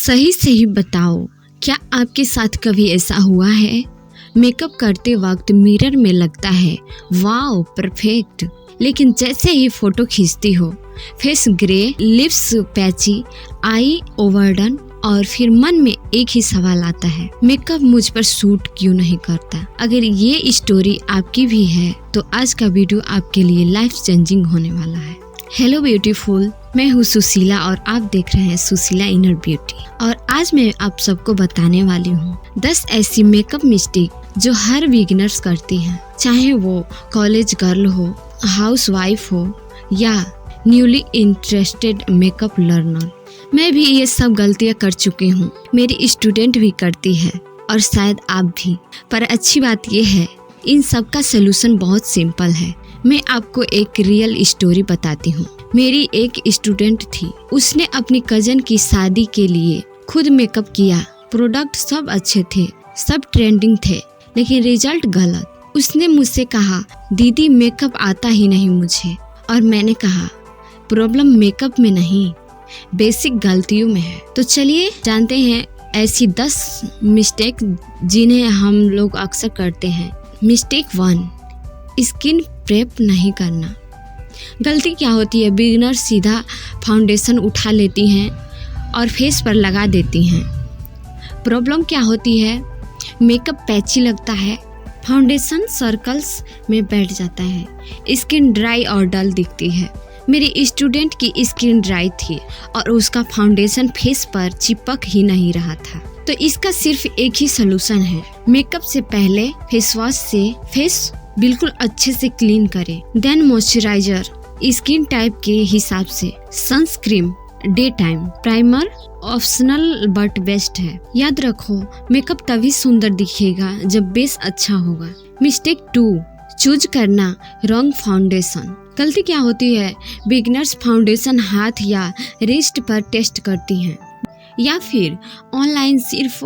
सही सही बताओ, क्या आपके साथ कभी ऐसा हुआ है? मेकअप करते वक्त मिरर में लगता है वाओ परफेक्ट, लेकिन जैसे ही फोटो खींचती हो फेस ग्रे, लिप्स पैची, आई ओवरडन और फिर मन में एक ही सवाल आता है, मेकअप मुझ पर सूट क्यों नहीं करता। अगर ये स्टोरी आपकी भी है तो आज का वीडियो आपके लिए लाइफ चेंजिंग होने वाला है। हेलो ब्यूटीफुल, मैं हूँ सुशीला और आप देख रहे हैं सुशीला इनर ब्यूटी। और आज मैं आप सबको बताने वाली हूँ 10 ऐसी मेकअप मिस्टेक जो हर बिगिनर्स करती हैं, चाहे वो कॉलेज गर्ल हो, हाउस वाइफ हो या न्यूली इंटरेस्टेड मेकअप लर्नर। मैं भी ये सब गलतियाँ कर चुकी हूँ, मेरी स्टूडेंट भी करती है और शायद आप भी। पर अच्छी बात ये है, इन सब का सोल्यूशन बहुत सिंपल है। मैं आपको एक रियल स्टोरी बताती हूँ। मेरी एक स्टूडेंट थी, उसने अपनी कजन की शादी के लिए खुद मेकअप किया। प्रोडक्ट सब अच्छे थे, सब ट्रेंडिंग थे, लेकिन रिजल्ट गलत। उसने मुझसे कहा, दीदी मेकअप आता ही नहीं मुझे। और मैंने कहा, प्रॉब्लम मेकअप में नहीं, बेसिक गलतियों में है। तो चलिए जानते हैं ऐसी 10 मिस्टेक जिन्हें हम लोग अक्सर करते हैं। मिस्टेक 1, स्किन प्रेप नहीं करना। गलती क्या होती है, बिगिनर सीधा फाउंडेशन उठा लेती हैं और फेस पर लगा देती हैं। प्रॉब्लम क्या होती है, मेकअप पैची लगता है, फाउंडेशन सर्कल्स में बैठ जाता है, स्किन ड्राई और डल दिखती है। मेरी स्टूडेंट की स्किन ड्राई थी और उसका फाउंडेशन फेस पर चिपक ही नहीं रहा था। तो इसका सिर्फ एक ही सलूशन है, मेकअप से पहले फेस वॉश से फेस बिल्कुल अच्छे से क्लीन करें। देन मॉइस्चराइजर स्किन टाइप के हिसाब से, sunscreen, day time, primer optional but best है। याद रखो, मेकअप तभी सुंदर दिखेगा जब बेस अच्छा होगा। मिस्टेक 2, चूज करना रॉन्ग फाउंडेशन। गलती क्या होती है, बिगिनर्स फाउंडेशन हाथ या रिस्ट पर टेस्ट करती हैं या फिर ऑनलाइन सिर्फ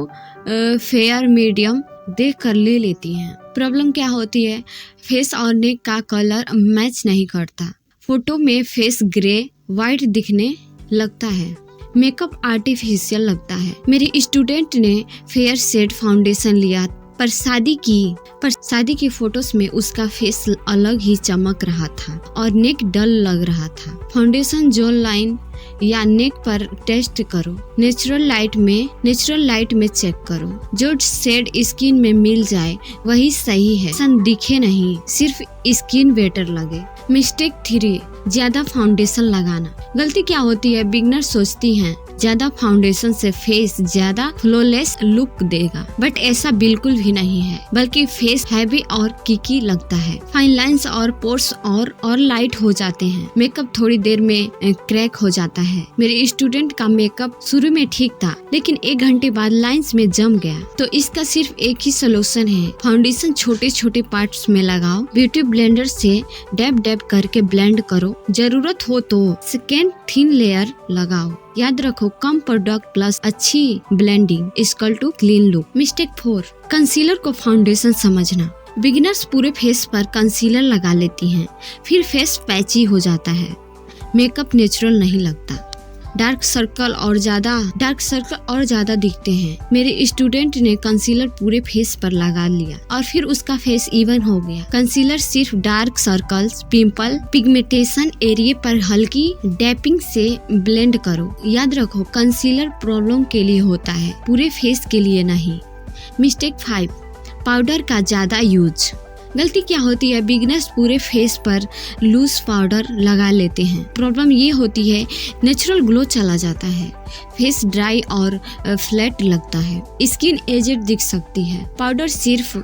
फेयर मीडियम देख कर ले लेती हैं। प्रॉब्लम क्या होती है, फेस और नेक का कलर मैच नहीं करता। फोटो में फेस ग्रे वाइट दिखने लगता है, मेकअप आर्टिफिशियल लगता है। मेरी स्टूडेंट ने फेयर शेड फाउंडेशन लिया पर शादी की फोटोज में उसका फेस अलग ही चमक रहा था और नेक डल लग रहा था। फाउंडेशन जोन लाइन या नेक पर टेस्ट करो, नेचुरल लाइट में चेक करो। जो शेड स्किन में मिल जाए वही सही है, सन दिखे नहीं, सिर्फ स्किन बेटर लगे। मिस्टेक 3, ज्यादा फाउंडेशन लगाना। गलती क्या होती है, बिगिनर सोचती हैं ज्यादा फाउंडेशन से फेस ज्यादा फ्लॉलेस लुक देगा, बट ऐसा बिल्कुल भी नहीं है, बल्कि फेस हैवी और किकी लगता है। फाइन लाइंस और पोर्स और लाइट हो जाते हैं, मेकअप थोड़ी देर में क्रैक हो जाता है। मेरे स्टूडेंट का मेकअप शुरू में ठीक था, लेकिन 1 घंटे बाद लाइंस में जम गया। तो इसका सिर्फ एक ही सोल्यूशन है, फाउंडेशन छोटे छोटे पार्ट्स में लगाओ, ब्यूटी ब्लेंडर से डैब करके ब्लेंड करो, जरूरत हो तो सेकेंड थिन लेयर लगाओ। याद रखो, कम प्रोडक्ट प्लस अच्छी blending equal to clean look. Mistake 4, concealer को फाउंडेशन समझना। बिगिनर्स पूरे फेस पर कंसीलर लगा लेती हैं, फिर फेस पैची हो जाता है, मेकअप नेचुरल नहीं लगता, डार्क सर्कल और ज्यादा दिखते हैं। मेरे स्टूडेंट ने कंसीलर पूरे फेस पर लगा लिया और फिर उसका फेस इवन हो गया। कंसीलर सिर्फ dark circles, pimple, pigmentation area पर हल्की डैपिंग से ब्लेंड करो। याद रखो, कंसीलर प्रॉब्लम के लिए होता है, पूरे फेस के लिए नहीं। मिस्टेक 5, पाउडर का ज्यादा यूज। गलती क्या होती है, बिगिनर्स पूरे फेस पर लूज पाउडर लगा लेते हैं। प्रॉब्लम ये होती है, नेचुरल ग्लो चला जाता है, फेस ड्राई और फ्लैट लगता है, स्किन एजेड दिख सकती है। पाउडर सिर्फ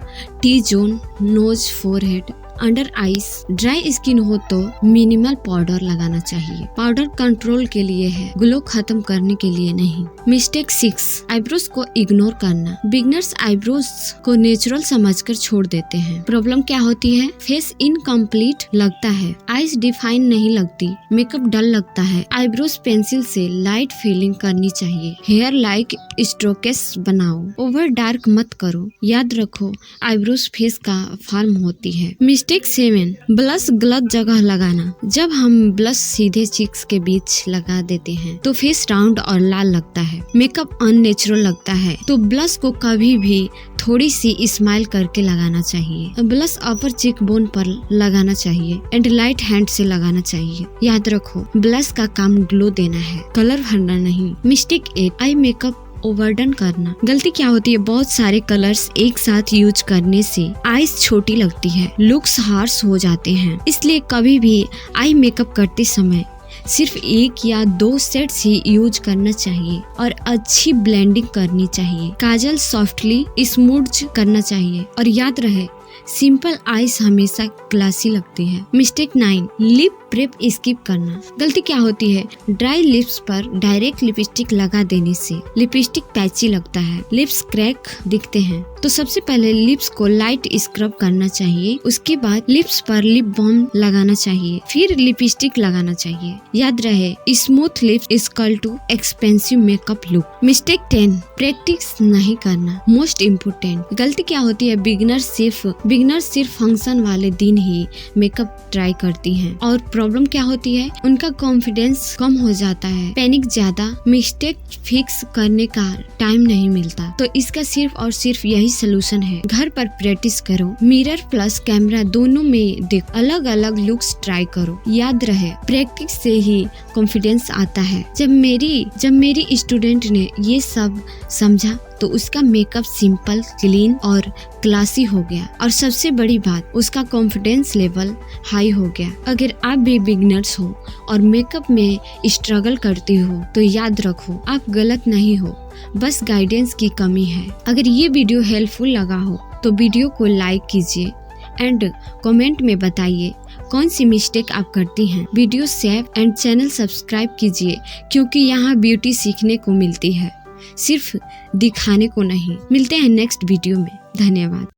T zone, nose, forehead, under eyes. Dry skin हो तो मिनिमल पाउडर लगाना चाहिए, पाउडर कंट्रोल के लिए है, ग्लो खत्म करने के लिए नहीं। मिस्टेक 6, आईब्रोज को इग्नोर करना। बिगिनर्स आईब्रोज को नेचुरल समझकर छोड़ देते हैं। प्रॉब्लम क्या होती है, फेस इनकम्प्लीट लगता है, आईज डिफाइन नहीं लगती, मेकअप डल लगता है। आईब्रोज पेंसिल से लाइट फिलिंग करनी चाहिए, हेयर लाइक स्ट्रोकेस बनाओ, ओवर डार्क मत करो। याद रखो, आईब्रोज फेस का फॉर्म होती है। मिस्टेक 7, ब्लश गलत जगह लगाना। जब हम ब्लश सीधे चीक्स के बीच लगा देते हैं तो फेस राउंड और लाल लगता है, मेकअप अननेचुरल लगता है। तो ब्लश को कभी भी थोड़ी सी स्माइल करके लगाना चाहिए। ब्लश अपर चीक बोन पर लगाना चाहिए एंड लाइट हैंड से लगाना चाहिए। याद रखो, ब्लश का काम ग्लो देना है, कलर भरना नहीं। मिस्टेक 8, आई मेकअप ओवरडन करना। गलती क्या होती है, बहुत सारे कलर्स एक साथ यूज करने से आईज छोटी लगती है, लुक्स हार्श हो जाते हैं। इसलिए कभी भी आई मेकअप करते समय सिर्फ 1 या 2 सेट्स ही यूज करना चाहिए और अच्छी ब्लेंडिंग करनी चाहिए। काजल सॉफ्टली स्मूथ करना चाहिए और याद रहे, सिंपल आईज हमेशा क्लासी लगती है। मिस्टेक 9, लिप प्रेप स्किप करना। गलती क्या होती है, ड्राई लिप्स पर डायरेक्ट लिपस्टिक लगा देने से लिपस्टिक पैची लगता है, लिप्स क्रैक दिखते हैं। तो सबसे पहले लिप्स को लाइट स्क्रब करना चाहिए, उसके बाद लिप्स पर लिप बाम लगाना चाहिए, फिर लिपस्टिक लगाना चाहिए। याद रहे, smooth lips equal too expensive makeup look. Mistake 10, practice नहीं करना। मोस्ट इम्पोर्टेंट गलती क्या होती है, बिगिनर सिर्फ फंक्शन वाले दिन ही मेकअप ट्राई करती हैं और प्रॉब्लम क्या होती है, उनका कॉन्फिडेंस कम हो जाता है, पैनिक ज्यादा, मिस्टेक फिक्स करने का टाइम नहीं मिलता। तो इसका सिर्फ और सिर्फ यही सोल्यूशन है, घर पर प्रैक्टिस करो, मिरर प्लस कैमरा दोनों में देख अलग अलग लुक्स ट्राई करो। याद रहे, प्रैक्टिस से ही कॉन्फिडेंस आता है। जब मेरी स्टूडेंट ने ये सब समझा तो उसका मेकअप सिंपल, क्लीन और क्लासी हो गया और सबसे बड़ी बात, उसका कॉन्फिडेंस लेवल हाई हो गया। अगर आप भी बिगिनर्स हो और मेकअप में स्ट्रगल करते हो तो याद रखो, आप गलत नहीं हो, बस गाइडेंस की कमी है। अगर ये वीडियो हेल्पफुल लगा हो तो वीडियो को लाइक कीजिए एंड कमेंट में बताइए कौन सी मिस्टेक आप करती हैं। Video save and channel subscribe कीजिए क्योंकि यहाँ ब्यूटी सीखने को मिलती है, सिर्फ दिखाने को नहीं। मिलते हैं नेक्स्ट वीडियो में। धन्यवाद।